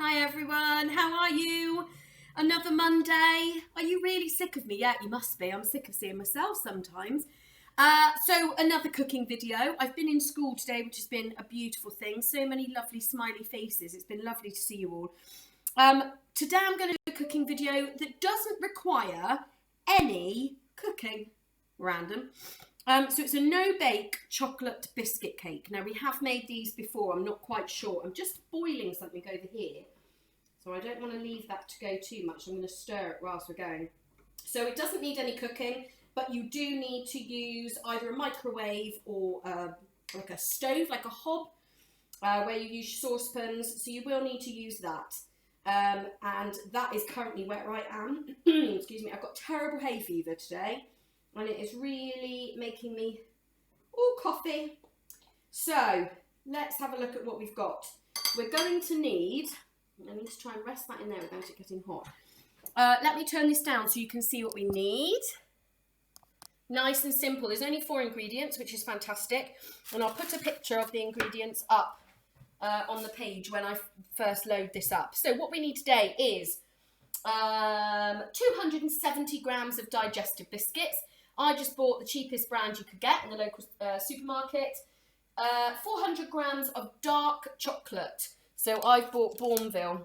Hi everyone, how are you? Another Monday. Are you really sick of me? Yeah, you must be. I'm sick of seeing myself sometimes. So another cooking video. I've been in school today, which has been a beautiful thing. So many lovely smiley faces. It's been lovely to see you all. Today I'm going to do a cooking video that doesn't require any cooking. Random. So it's a no-bake chocolate biscuit cake. Now we have made these before, I'm not quite sure. I'm just boiling something over here. So I don't want to leave that to go too much. I'm going to stir it whilst we're going. So it doesn't need any cooking, but you do need to use either a microwave or like a stove, like a hob, where you use saucepans. So you will need to use that. And that is currently where I am. Excuse me, I've got terrible hay fever today. And it is really making me all coffee. So let's have a look at what we've got. We're going to need, I need to try and rest that in there without it getting hot. Let me turn this down so you can see what we need. Nice and simple. There's only 4 ingredients, which is fantastic. And I'll put a picture of the ingredients up on the page when I first load this up. So what we need today is 270 grams of digestive biscuits. I just bought the cheapest brand you could get in the local supermarket. 400 grams of dark chocolate. So I've bought Bourneville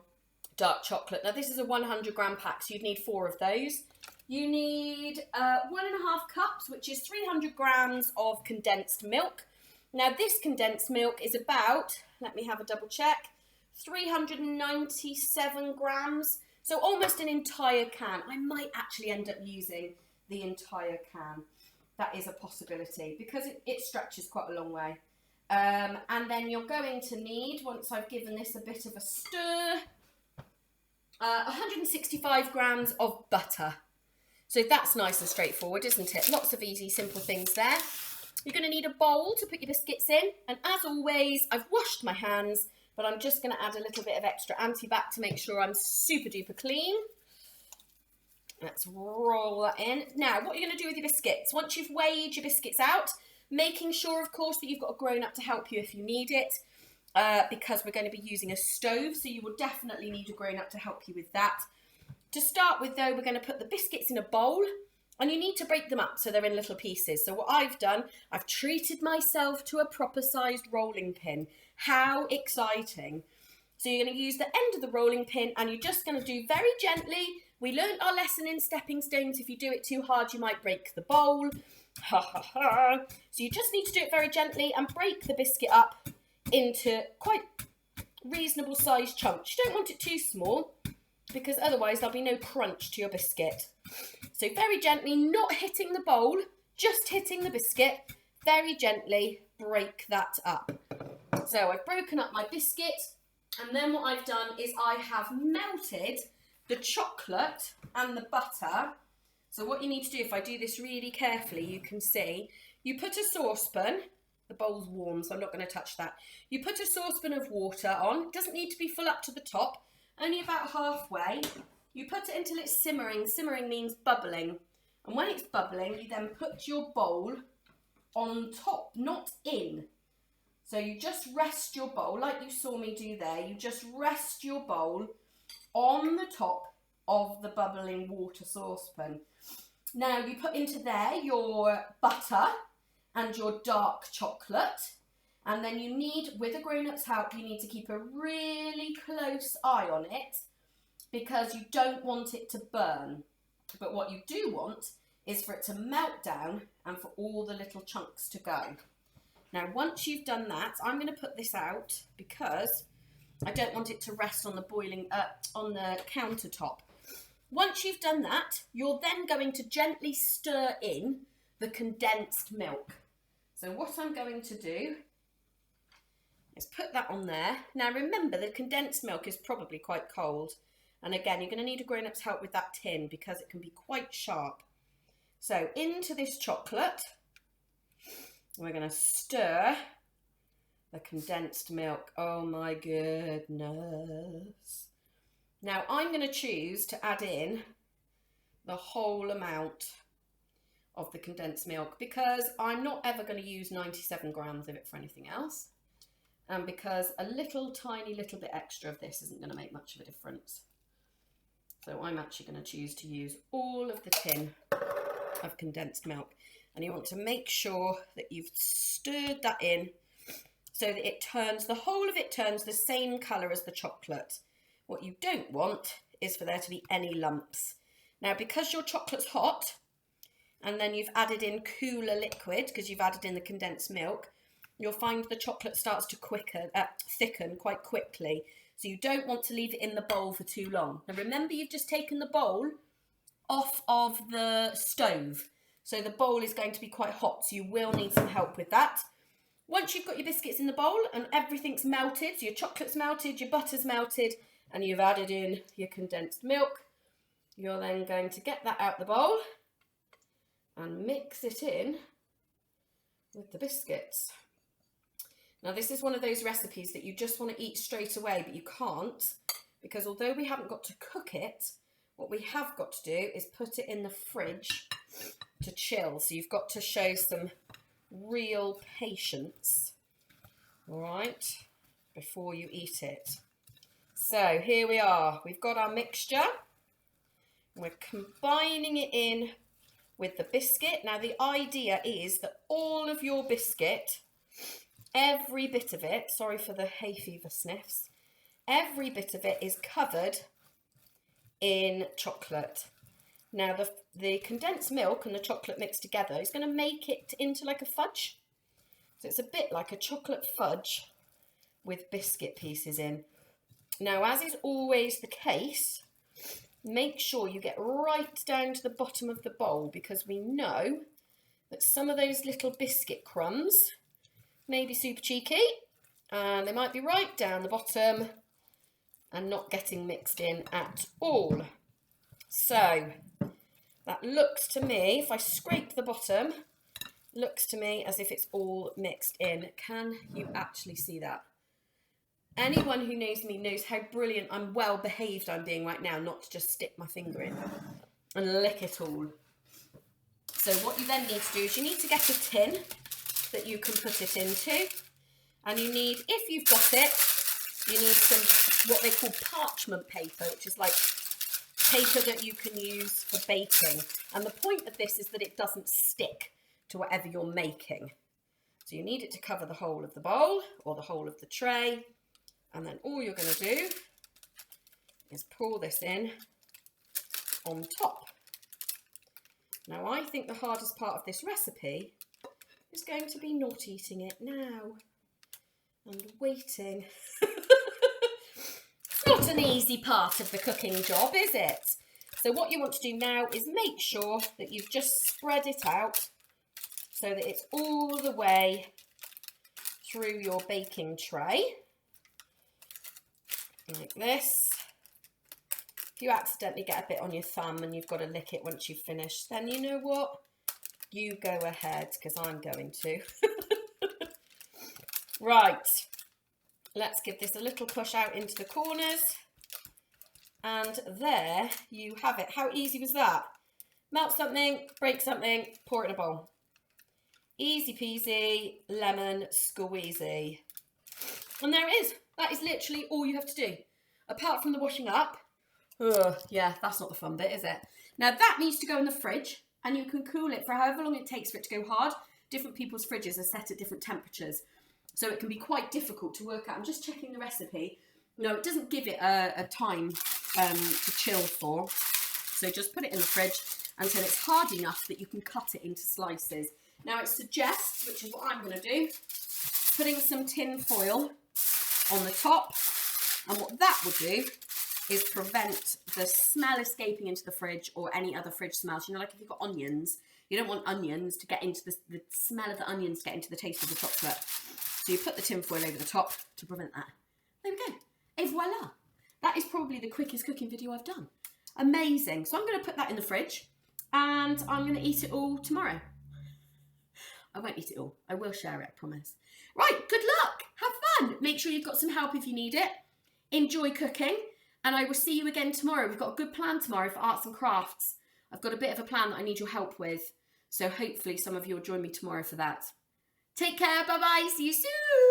dark chocolate. Now this is a 100 gram pack, so you'd need 4 of those. You need 1.5 cups, which is 300 grams of condensed milk. Now this condensed milk is about, let me have a double check, 397 grams. So almost an entire can. I might actually end up using the entire can. That is a possibility because it stretches quite a long way. And then you're going to need, once I've given this a bit of a stir, 165 grams of butter. So that's nice and straightforward, isn't it? Lots of easy, simple things there. You're going to need a bowl to put your biscuits in. And as always, I've washed my hands, but I'm just going to add a little bit of extra antibac to make sure I'm super duper clean. Let's roll that in. Now, what you're going to do with your biscuits, once you've weighed your biscuits out, making sure, of course, that you've got a grown-up to help you if you need it, because we're going to be using a stove, so you will definitely need a grown-up to help you with that. To start with, though, we're going to put the biscuits in a bowl, and you need to break them up so they're in little pieces. So what I've done, I've treated myself to a proper-sized rolling pin. How exciting. So you're going to use the end of the rolling pin, and you're just going to do very gently. We learned our lesson in stepping stones. If you do it too hard, you might break the bowl. Ha ha ha. So you just need to do it very gently and break the biscuit up into quite reasonable sized chunks. You don't want it too small because otherwise there'll be no crunch to your biscuit. So very gently, not hitting the bowl, just hitting the biscuit. Very gently break that up. So I've broken up my biscuit, and then what I've done is I have melted the chocolate and the butter. So what you need to do, if I do this really carefully, you can see, you put a saucepan, the bowl's warm, so I'm not going to touch that. You put a saucepan of water on, it doesn't need to be full up to the top, only about halfway. You put it until it's simmering. Simmering means bubbling. And when it's bubbling, you then put your bowl on top, not in. So you just rest your bowl, like you saw me do there, you just rest your bowl on the top of the bubbling water saucepan. Now you put into there your butter and your dark chocolate, and then you need, with a grown-up's help, you need to keep a really close eye on it because you don't want it to burn. But what you do want is for it to melt down and for all the little chunks to go. Now once you've done that, I'm going to put this out because I don't want it to rest on the on the countertop. Once you've done that, you're then going to gently stir in the condensed milk. So what I'm going to do is put that on there. Now remember, the condensed milk is probably quite cold. And again, you're going to need a grown-up's help with that tin because it can be quite sharp. So into this chocolate, we're going to stir the condensed milk. Oh my goodness. Now I'm going to choose to add in the whole amount of the condensed milk because I'm not ever going to use 97 grams of it for anything else. and because a tiny little bit extra of this isn't going to make much of a difference. So I'm actually going to choose to use all of the tin of condensed milk. And you want to make sure that you've stirred that in so that it turns, the whole of it turns the same colour as the chocolate. What you don't want is for there to be any lumps. Now, because your chocolate's hot, and then you've added in cooler liquid, because you've added in the condensed milk, you'll find the chocolate starts to thicken quite quickly. So you don't want to leave it in the bowl for too long. Now remember, you've just taken the bowl off of the stove. So the bowl is going to be quite hot, so you will need some help with that. Once you've got your biscuits in the bowl and everything's melted, so your chocolate's melted, your butter's melted, and you've added in your condensed milk, you're then going to get that out the bowl and mix it in with the biscuits. Now this is one of those recipes that you just want to eat straight away, but you can't, because although we haven't got to cook it, what we have got to do is put it in the fridge to chill. So you've got to show some real patience, all right, before you eat it. So here we are, we've got our mixture, we're combining it in with the biscuit. Now the idea is that all of your biscuit, every bit of it, sorry for the hay fever sniffs, every bit of it is covered in chocolate. Now the condensed milk and the chocolate mixed together is going to make it into like a fudge. So it's a bit like a chocolate fudge with biscuit pieces in. Now, as is always the case, make sure you get right down to the bottom of the bowl, because we know that some of those little biscuit crumbs may be super cheeky and they might be right down the bottom and not getting mixed in at all. So that looks to me, if I scrape the bottom, looks to me as if it's all mixed in. Can you actually see that? Anyone who knows me knows how brilliant and well behaved I'm being right now, not to just stick my finger in and lick it all. So what you then need to do is you need to get a tin that you can put it into, and you need, if you've got it, you need some what they call parchment paper, which is like paper that you can use for baking. And the point of this is that it doesn't stick to whatever you're making. So you need it to cover the whole of the bowl or the whole of the tray. And then all you're going to do is pour this in on top. Now, I think the hardest part of this recipe is going to be not eating it now and waiting. It's not an easy part of the cooking job, is it? So what you want to do now is make sure that you've just spread it out so that it's all the way through your baking tray. Like this. If you accidentally get a bit on your thumb and you've got to lick it once you've finished, then you know what? You go ahead, because I'm going to. Right. Let's give this a little push out into the corners. And there you have it. How easy was that? Melt something, break something, pour it in a bowl. Easy peasy, lemon squeezy. And there it is. That is literally all you have to do. Apart from the washing up. Yeah, that's not the fun bit, is it? Now that needs to go in the fridge, and you can cool it for however long it takes for it to go hard. Different people's fridges are set at different temperatures, so it can be quite difficult to work out. I'm just checking the recipe. No, it doesn't give it a time to chill for. So just put it in the fridge until it's hard enough that you can cut it into slices. Now it suggests, which is what I'm going to do, putting some tin foil on the top, and what that will do is prevent the smell escaping into the fridge or any other fridge smells. You know, like if you've got onions, you don't want onions to get into the smell of the onions, get into the taste of the chocolate. So you put the tin foil over the top to prevent that. There we go. Et voila. That is probably the quickest cooking video I've done. Amazing. So I'm going to put that in the fridge, and I'm going to eat it all tomorrow. I won't eat it all. I will share it, I promise. Right, good luck. Have fun. Make sure you've got some help if you need it. Enjoy cooking, and I will see you again tomorrow. We've got a good plan tomorrow for arts and crafts. I've got a bit of a plan that I need your help with, so hopefully some of you will join me tomorrow for that. Take care. Bye-bye. See you soon.